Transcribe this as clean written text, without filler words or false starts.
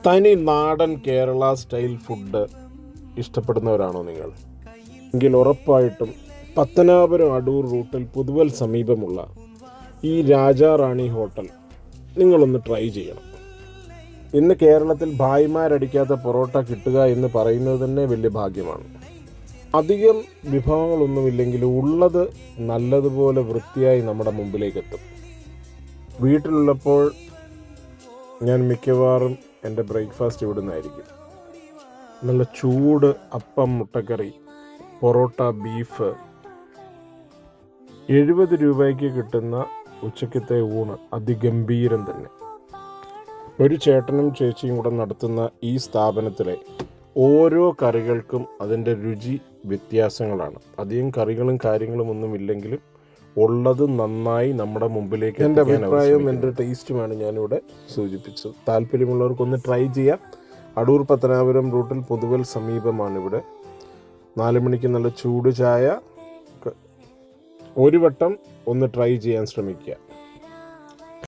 തനി നാടൻ Kerala style food ഇഷ്ടപ്പെടുന്നവരാണോ നിങ്ങൾ? എങ്കിൽ ഉറപ്പായിട്ടും പത്തനാപുരം അടൂർ റൂട്ടിൽ പുതുവൽ സമീപമുള്ള ഈ രാജാറാണി ഹോട്ടൽ നിങ്ങളൊന്ന് ട്രൈ ചെയ്യണം. ഇന്ന് കേരളത്തിൽ ഭായിമാരടിക്കാത്ത പൊറോട്ട കിട്ടുക എന്ന് പറയുന്നത് തന്നെ വലിയ ഭാഗ്യമാണ്. അധികം വിഭവങ്ങളൊന്നുമില്ലെങ്കിൽ ഉള്ളത് നല്ലതുപോലെ വൃത്തിയായി നമ്മുടെ മുമ്പിലേക്ക് എത്തും. വീട്ടിലുള്ളപ്പോൾ ഞാൻ മിക്കവാറും എൻ്റെ ബ്രേക്ക്ഫാസ്റ്റ് ഇവിടെ നിന്നായിരിക്കും. നല്ല ചൂട് അപ്പം, മുട്ടക്കറി, പൊറോട്ട, ബീഫ്. 70 രൂപയ്ക്ക് കിട്ടുന്ന ഉച്ചക്കത്തെ ഊണ് അതിഗംഭീരം തന്നെ. ഒരു ചേട്ടനും ചേച്ചിയും കൂടെ നടത്തുന്ന ഈ സ്ഥാപനത്തിലെ ഓരോ കറികൾക്കും അതിൻ്റെ രുചി വ്യത്യാസങ്ങളാണ്. അധികം കറികളും കാര്യങ്ങളും ഒന്നുമില്ലെങ്കിലും ഉള്ളത് നന്നായി നമ്മുടെ മുമ്പിലേക്ക് എൻ്റെ അഭിപ്രായവും എൻ്റെ ടേസ്റ്റുമാണ് ഞാനിവിടെ സൂചിപ്പിച്ചത്. താല്പര്യമുള്ളവർക്കൊന്ന് ട്രൈ ചെയ്യാം. അടൂർ പത്തനാപുരം റൂട്ടിൽ പുതുവൽ സമീപമാണിവിടെ. 4 മണിക്ക് നല്ല ചൂട് ചായ. ഒരു വട്ടം ഒന്ന് ട്രൈ ചെയ്യാൻ ശ്രമിക്കുക.